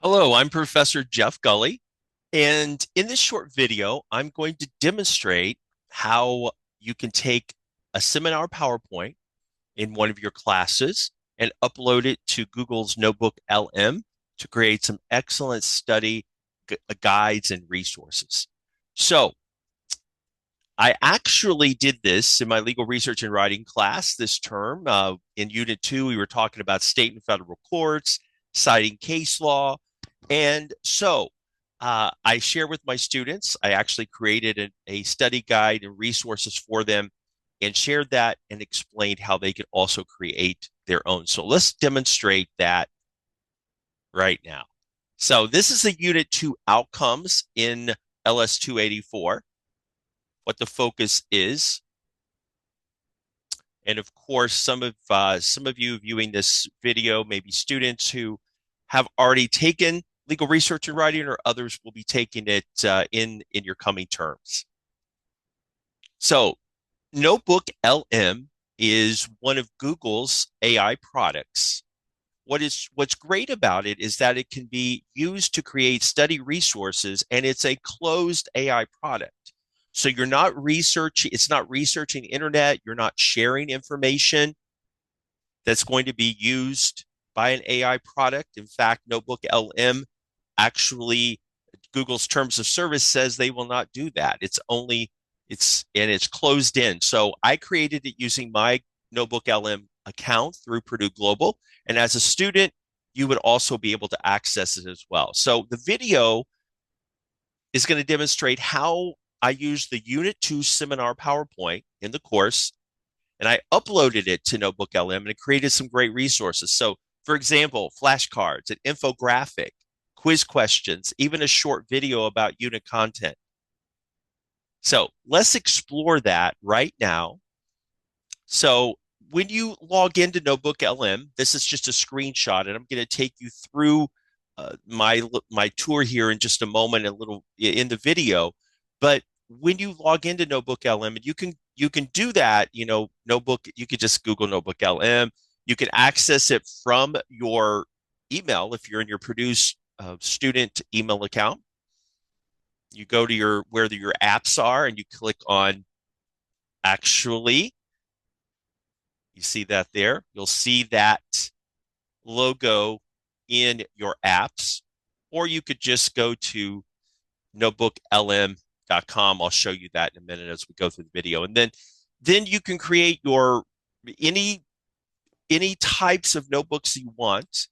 Hello, I'm Professor Jeff Gully, and in this short video, I'm going to demonstrate how you can take a seminar PowerPoint in one of your classes and upload it to Google's NotebookLM to create some excellent study guides and resources. So, I actually did this in my legal research and writing class this term. In Unit 2, we were talking about state and federal courts, citing case law. And so I share with my students. I actually created a study guide and resources for them and shared that and explained how they could also create their own. So let's demonstrate that right now. So this is the Unit 2 outcomes in LS 284, what the focus is. And of course, some of you viewing this video may be students who have already taken legal research and writing, or others will be taking it in your coming terms. So, Notebook LM is one of Google's AI products. What's great about it is that it can be used to create study resources, and it's a closed AI product. So you're not researching, it's not researching the internet, you're not sharing information that's going to be used by an AI product. In fact, Notebook LM actually, Google's terms of service says they will not do that. It's closed in. So I created it using my Notebook LM account through Purdue Global. And as a student, you would also be able to access it as well. So the video is going to demonstrate how I used the Unit 2 seminar PowerPoint in the course, and I uploaded it to Notebook LM, and it created some great resources. So, for example, flashcards, an infographic, quiz questions, even a short video about unit content. So let's explore that right now. So when you log into Notebook LM, this is just a screenshot, and I'm going to take you through my tour here in just a moment, a little in the video. But when you log into Notebook LM, and you can do that, Notebook, you could just Google Notebook LM. You can access it from your email if you're in your Purdue student email account. You go to where your apps are, and you click on actually. You see that there. You'll see that logo in your apps, or you could just go to notebooklm.com. I'll show you that in a minute as we go through the video. And then you can create your any any types of notebooks you want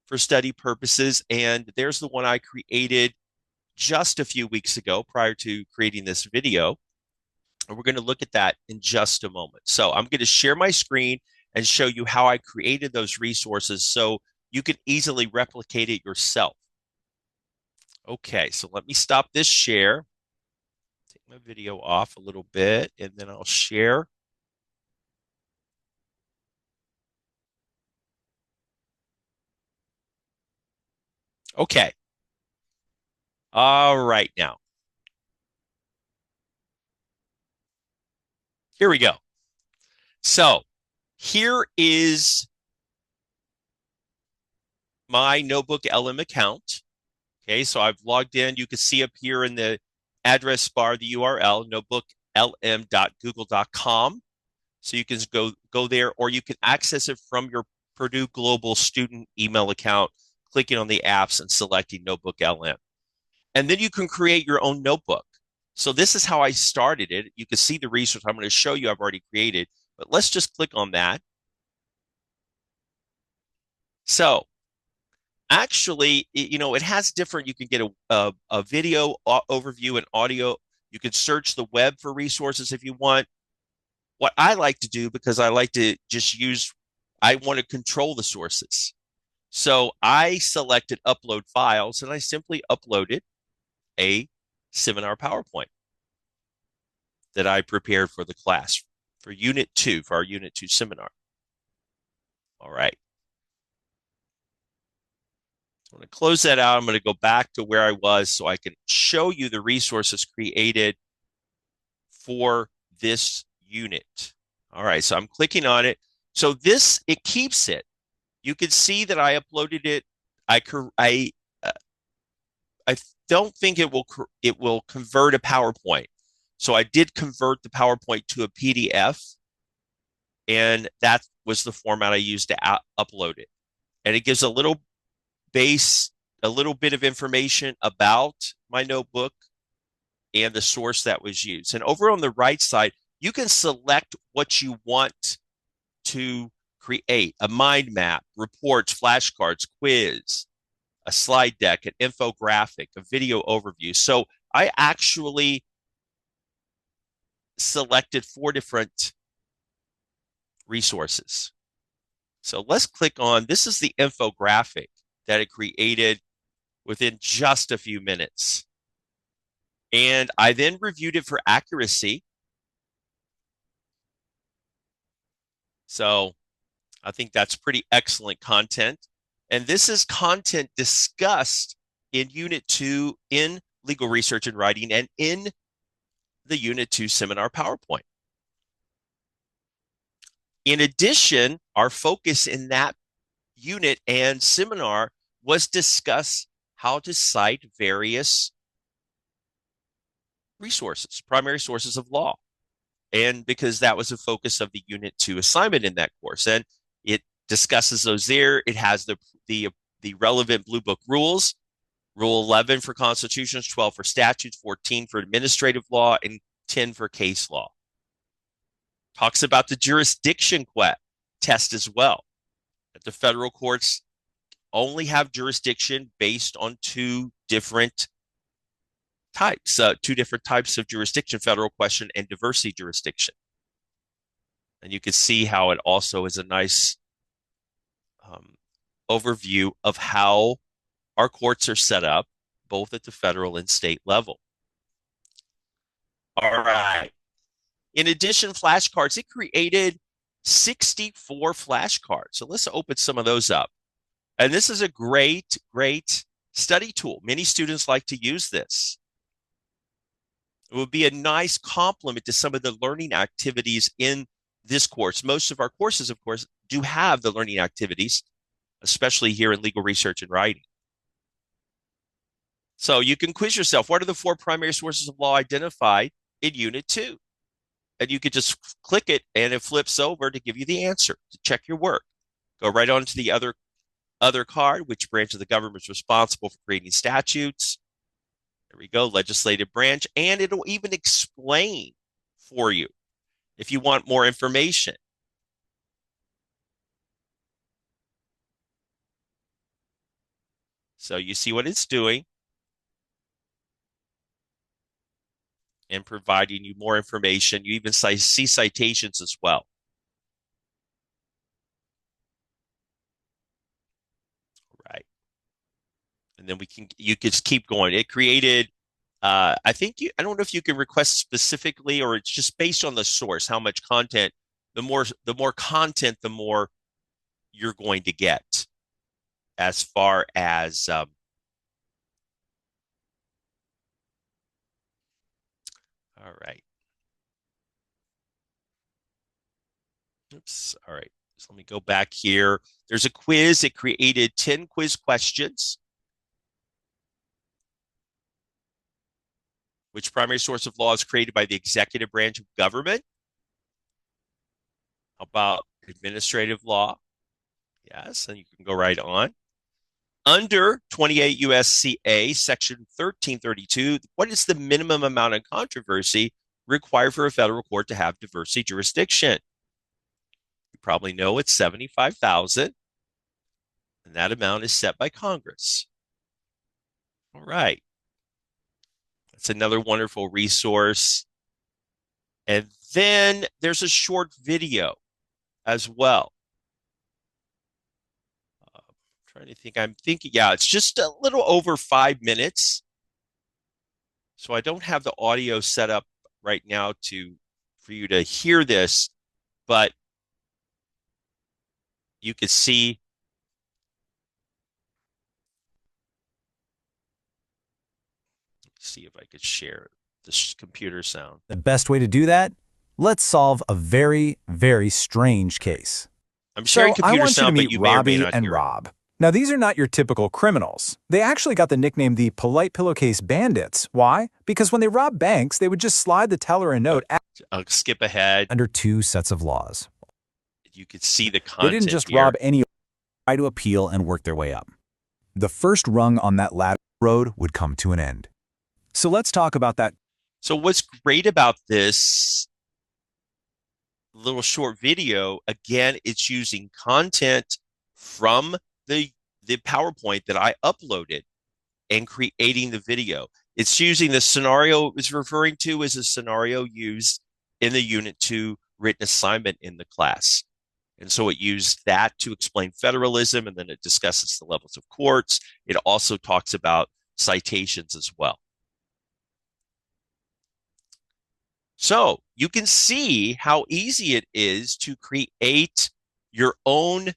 for study purposes. And there's the one I created just a few weeks ago prior to creating this video. And we're going to look at that in just a moment. So I'm going to share my screen and show you how I created those resources so you can easily replicate it yourself. Okay, so let me stop this share, take my video off a little bit, and then I'll share. Okay. All right, now, here we go. So here is my Notebook LM account. Okay, so I've logged in. You can see up here in the address bar the URL, notebooklm.google.com. So you can go there, or you can access it from your Purdue Global student email account, clicking on the apps and selecting Notebook LM. And then you can create your own notebook. So this is how I started it. You can see the resource I'm going to show you I've already created, but let's just click on that. So actually, it has different, you can get a video overview and audio. You can search the web for resources if you want. What I like to do, because I like to just I want to control the sources. So I selected upload files, and I simply uploaded a seminar PowerPoint that I prepared for the class for Unit 2, for our Unit 2 seminar. All right. I'm going to close that out. I'm going to go back to where I was so I can show you the resources created for this unit. All right, so I'm clicking on it. So it keeps it. You can see that I uploaded it. I I don't think it will convert a PowerPoint. So I did convert the PowerPoint to a PDF, and that was the format I used to upload it. And it gives a little base, a little bit of information about my notebook and the source that was used. And over on the right side, you can select what you want to create: a mind map, reports, flashcards, quiz, a slide deck, an infographic, a video overview. So I actually selected 4 different resources. So let's click on, this is the infographic that it created within just a few minutes. And I then reviewed it for accuracy. So I think that's pretty excellent content. And this is content discussed in Unit 2 in Legal Research and Writing and in the Unit 2 seminar PowerPoint. In addition, our focus in that unit and seminar was discuss how to cite various resources, primary sources of law. And because that was the focus of the Unit 2 assignment in that course. And it discusses those there. It has the relevant Bluebook rules, Rule 11 for constitutions, 12 for statutes, 14 for administrative law, and 10 for case law. Talks about the jurisdiction test as well, that the federal courts only have jurisdiction based on two different types of jurisdiction: federal question and diversity jurisdiction. And you can see how it also is a nice overview of how our courts are set up, both at the federal and state level. All right. In addition, flashcards, it created 64 flashcards. So let's open some of those up. And this is a great, great study tool. Many students like to use this. It would be a nice complement to some of the learning activities in this course. Most of our courses, of course, do have the learning activities, especially here in Legal Research and Writing. So you can quiz yourself. What are the 4 primary sources of law identified in Unit 2? And you could just click it and it flips over to give you the answer, to check your work. Go right on to the other card: which branch of the government is responsible for creating statutes. There we go, legislative branch. And it'll even explain for you if you want more information. So you see what it's doing and providing you more information. You even see citations as well. Right. And then you could just keep going. It created, I don't know if you can request specifically, or it's just based on the source, how much content. The more content, the more you're going to get as far as all right. Oops. All right. So let me go back here. There's a quiz. It created 10 quiz questions. Which primary source of law is created by the executive branch of government? How about administrative law? Yes, and you can go right on. Under 28 U.S.C.A. Section 1332, what is the minimum amount of controversy required for a federal court to have diversity jurisdiction? You probably know it's 75,000, and that amount is set by Congress. All right. That's another wonderful resource. And then there's a short video as well. Trying to think. I'm thinking, yeah, it's just a little over 5 minutes. So I don't have the audio set up right now for you to hear this, but you could see. See if I could share this computer sound. The best way to do that? Let's solve a very, very strange case. I'm sharing So I computer want you to sound, but meet you may or may Robbie not and hear it. Rob. Now, these are not your typical criminals. They actually got the nickname the polite pillowcase bandits. Why? Because when they robbed banks, they would just slide the teller a Uh, note I'll skip ahead. under two sets of laws. You could see the They didn't content just rob here. any, try to appeal and work their way up. The first rung on that ladder road would come to an end. So let's talk about that. So what's great about this little short video, again, it's using content from the PowerPoint that I uploaded and creating the video. It's using the scenario it was referring to as a scenario used in the Unit 2 written assignment in the class. And so it used that to explain federalism, and then it discusses the levels of courts. It also talks about citations as well. So you can see how easy it is to create your own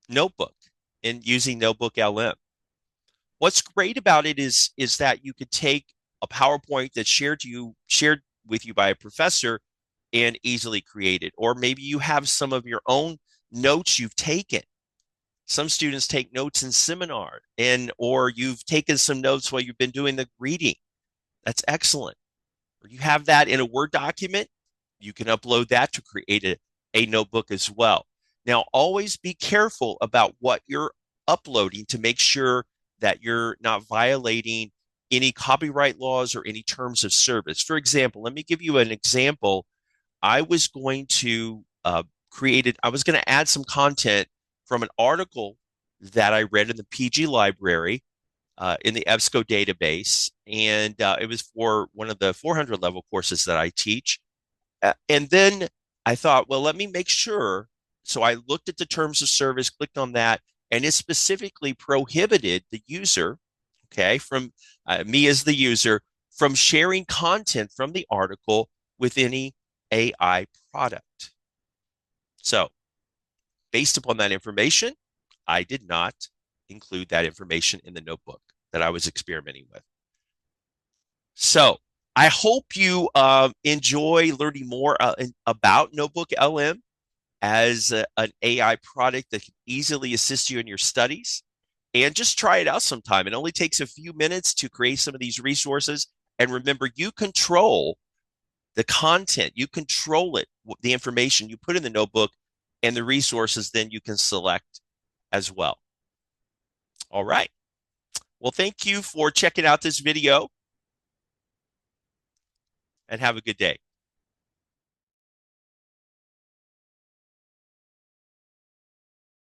notebook in using NotebookLM. What's great about it is that you could take a PowerPoint that's shared with you by a professor and easily create it. Or maybe you have some of your own notes you've taken. Some students take notes in seminar, or you've taken some notes while you've been doing the reading. That's excellent. Or you have that in a Word document, you can upload that to create a notebook as well. Now, always be careful about what you're uploading to make sure that you're not violating any copyright laws or any terms of service. For example, let me give you an example. I was going to I was going to add some content from an article that I read in the PG library in the EBSCO database, and it was for one of the 400 level courses that I teach. And then I thought, well, let me make sure. So I looked at the terms of service, clicked on that, and it specifically prohibited the user, okay, from me as the user, from sharing content from the article with any AI product. So based upon that information, I did not include that information in the notebook that I was experimenting with. So I hope you enjoy learning more about NotebookLM as an AI product that can easily assist you in your studies. And just try it out sometime. It only takes a few minutes to create some of these resources. And remember, you control the content, you control it, the information you put in the notebook, and the resources then you can select as well. All right. Well, thank you for checking out this video, and have a good day.